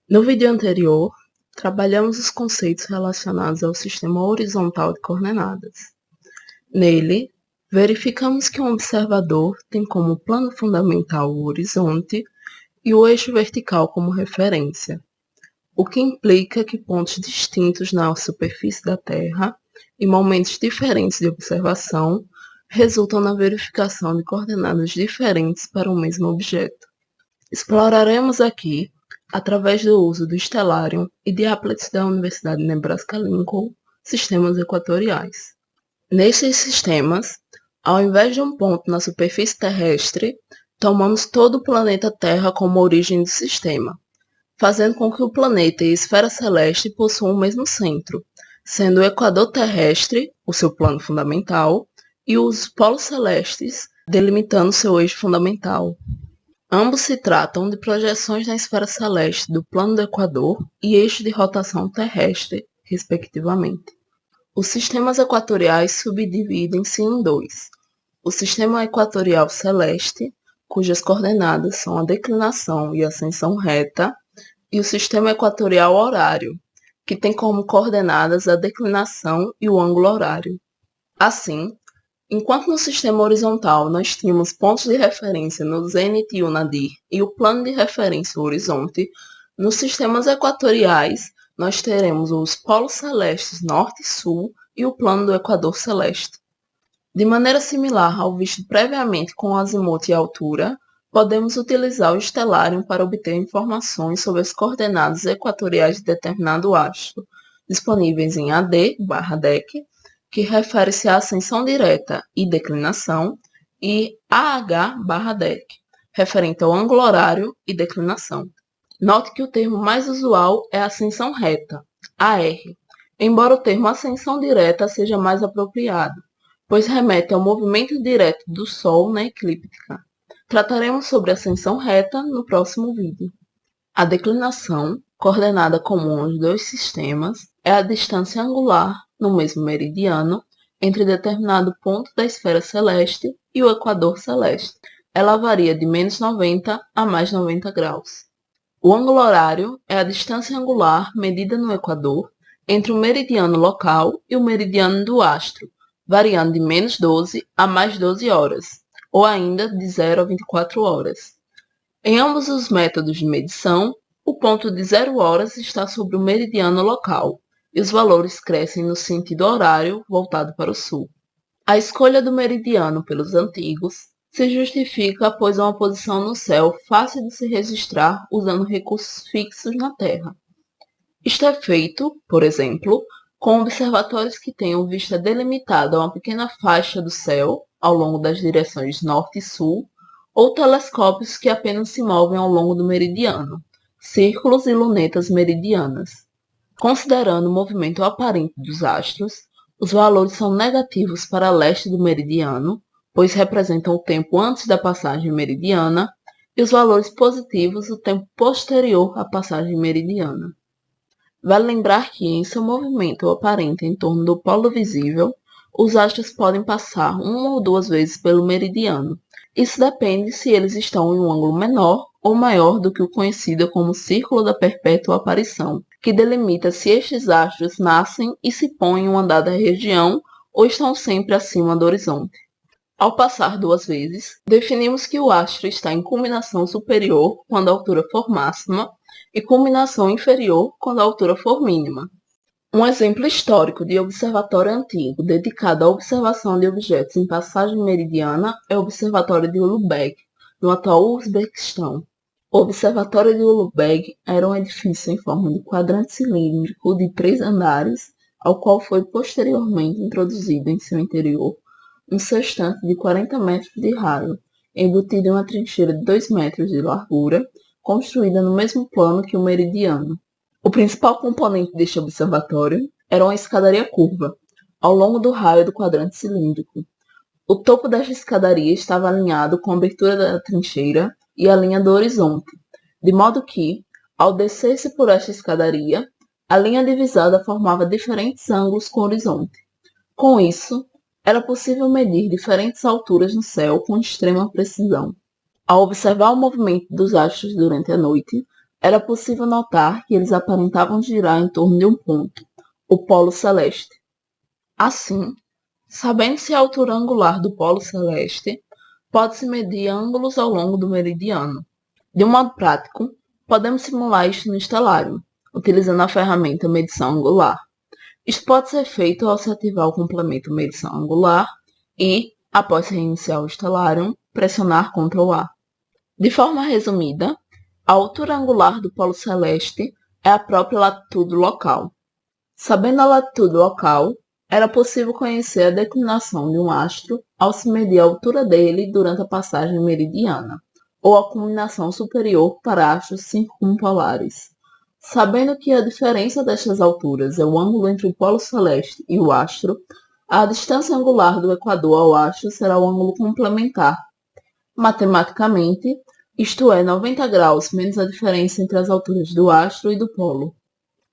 No vídeo anterior, trabalhamos os conceitos relacionados ao sistema horizontal de coordenadas. Nele, verificamos que um observador tem como plano fundamental o horizonte e o eixo vertical como referência, o que implica que pontos distintos na superfície da Terra e momentos diferentes de observação resultam na verificação de coordenadas diferentes para o mesmo objeto. Exploraremos aqui, através do uso do Stellarium e de applets da Universidade de Nebraska-Lincoln, sistemas equatoriais. Nestes sistemas, ao invés de um ponto na superfície terrestre, tomamos todo o planeta Terra como origem do sistema, fazendo com que o planeta e a esfera celeste possuam o mesmo centro, sendo o equador terrestre, o seu plano fundamental, e os polos celestes, delimitando seu eixo fundamental. Ambos se tratam de projeções na esfera celeste do plano do equador e eixo de rotação terrestre, respectivamente. Os sistemas equatoriais subdividem-se em dois: o sistema equatorial celeste, cujas coordenadas são a declinação e a ascensão reta, e o sistema equatorial horário, que tem como coordenadas a declinação e o ângulo horário. Assim, enquanto no sistema horizontal nós tínhamos pontos de referência no zênite e o nadir e o plano de referência o horizonte, nos sistemas equatoriais nós teremos os polos celestes norte e sul e o plano do equador celeste. De maneira similar ao visto previamente com o azimuth e a altura, podemos utilizar o Stellarium para obter informações sobre as coordenadas equatoriais de determinado astro, disponíveis em AD/DEC, que refere-se à ascensão direta e declinação, e AH/DEC, referente ao ângulo horário e declinação. Note que o termo mais usual é ascensão reta, AR, embora o termo ascensão direta seja mais apropriado, pois remete ao movimento direto do Sol na eclíptica. Trataremos sobre ascensão reta no próximo vídeo. A declinação, coordenada comum aos dois sistemas, é a distância angular, no mesmo meridiano, entre determinado ponto da esfera celeste e o equador celeste. Ela varia de menos 90 a mais 90 graus. O ângulo horário é a distância angular medida no equador entre o meridiano local e o meridiano do astro, variando de menos 12 a mais 12 horas, ou ainda de 0 a 24 horas. Em ambos os métodos de medição, o ponto de 0 horas está sobre o meridiano local, e os valores crescem no sentido horário voltado para o sul. A escolha do meridiano pelos antigos se justifica após uma posição no céu fácil de se registrar usando recursos fixos na Terra. Isto é feito, por exemplo, com observatórios que tenham vista delimitada a uma pequena faixa do céu ao longo das direções norte e sul, ou telescópios que apenas se movem ao longo do meridiano, círculos e lunetas meridianas. Considerando o movimento aparente dos astros, os valores são negativos para leste do meridiano, pois representam o tempo antes da passagem meridiana, e os valores positivos o tempo posterior à passagem meridiana. Vale lembrar que, em seu movimento aparente em torno do polo visível, os astros podem passar uma ou duas vezes pelo meridiano. Isso depende se eles estão em um ângulo menor ou maior do que o conhecido como Círculo da Perpétua Aparição, que delimita se estes astros nascem e se põem em uma dada região ou estão sempre acima do horizonte. Ao passar duas vezes, definimos que o astro está em culminação superior quando a altura for máxima e culminação inferior quando a altura for mínima. Um exemplo histórico de observatório antigo dedicado à observação de objetos em passagem meridiana é o Observatório de Ulugh-Beg, no atual Uzbequistão. O Observatório de Ulugh-Beg era um edifício em forma de quadrante cilíndrico de 3 andares, ao qual foi posteriormente introduzido em seu interior um sextante de 40 metros de raio, embutido em uma trincheira de 2 metros de largura, construída no mesmo plano que o meridiano. O principal componente deste observatório era uma escadaria curva, ao longo do raio do quadrante cilíndrico. O topo desta escadaria estava alinhado com a abertura da trincheira e a linha do horizonte, de modo que, ao descer-se por esta escadaria, a linha divisada formava diferentes ângulos com o horizonte. Com isso, era possível medir diferentes alturas no céu com extrema precisão. Ao observar o movimento dos astros durante a noite, era possível notar que eles aparentavam girar em torno de um ponto, o polo celeste. Assim, sabendo-se a altura angular do polo celeste, pode-se medir ângulos ao longo do meridiano. De um modo prático, podemos simular isto no estelário, utilizando a ferramenta medição angular. Isto pode ser feito ao se ativar o complemento medição angular e, após reiniciar o estelário, pressionar Ctrl A. De forma resumida, a altura angular do polo celeste é a própria latitude local. Sabendo a latitude local, era possível conhecer a declinação de um astro ao se medir a altura dele durante a passagem meridiana, ou a culminação superior para astros circumpolares. Sabendo que a diferença destas alturas é o ângulo entre o polo celeste e o astro, a distância angular do equador ao astro será o ângulo complementar. Matematicamente, isto é 90 graus menos a diferença entre as alturas do astro e do polo.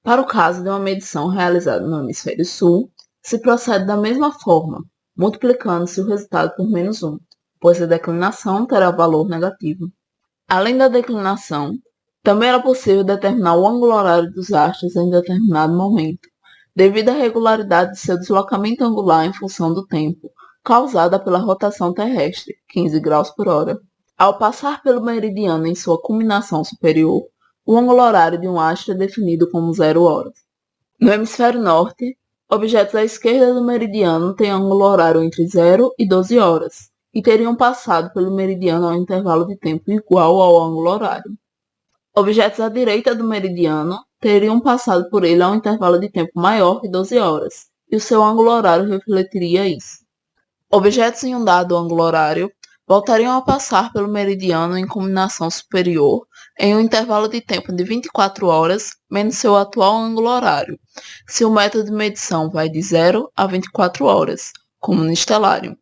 Para o caso de uma medição realizada no hemisfério sul, se procede da mesma forma, multiplicando-se o resultado por menos 1, pois a declinação terá valor negativo. Além da declinação, também era possível determinar o ângulo horário dos astros em determinado momento, devido à regularidade de seu deslocamento angular em função do tempo, causada pela rotação terrestre, 15 graus por hora. Ao passar pelo meridiano em sua culminação superior, o ângulo horário de um astro é definido como 0 horas. No hemisfério norte, objetos à esquerda do meridiano têm ângulo horário entre 0 e 12 horas, e teriam passado pelo meridiano ao intervalo de tempo igual ao ângulo horário. Objetos à direita do meridiano teriam passado por ele a um intervalo de tempo maior que 12 horas, e o seu ângulo horário refletiria isso. Objetos em um dado ângulo horário voltariam a passar pelo meridiano em culminação superior em um intervalo de tempo de 24 horas menos seu atual ângulo horário, se o método de medição vai de 0 a 24 horas, como no estelário.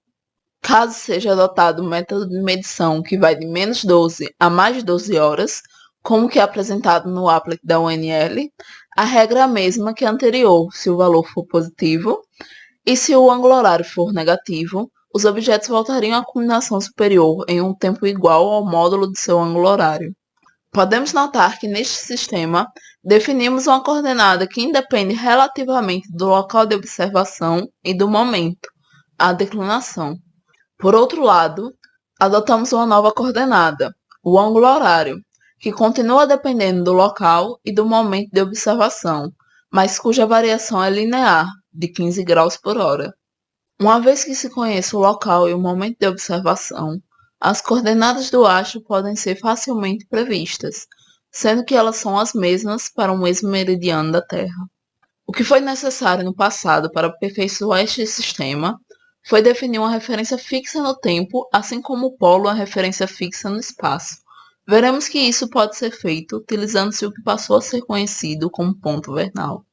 Caso seja adotado o método de medição que vai de menos 12 a mais 12 horas, como que é apresentado no applet da UNL, a regra é a mesma que a anterior, se o valor for positivo, e se o ângulo horário for negativo, os objetos voltariam à culminação superior em um tempo igual ao módulo de seu ângulo horário. Podemos notar que neste sistema, definimos uma coordenada que independe relativamente do local de observação e do momento, a declinação. Por outro lado, adotamos uma nova coordenada, o ângulo horário, que continua dependendo do local e do momento de observação, mas cuja variação é linear, de 15 graus por hora. Uma vez que se conheça o local e o momento de observação, as coordenadas do astro podem ser facilmente previstas, sendo que elas são as mesmas para o mesmo meridiano da Terra. O que foi necessário no passado para aperfeiçoar este sistema foi definir uma referência fixa no tempo, assim como o polo é uma referência fixa no espaço. Veremos que isso pode ser feito utilizando-se o que passou a ser conhecido como ponto vernal.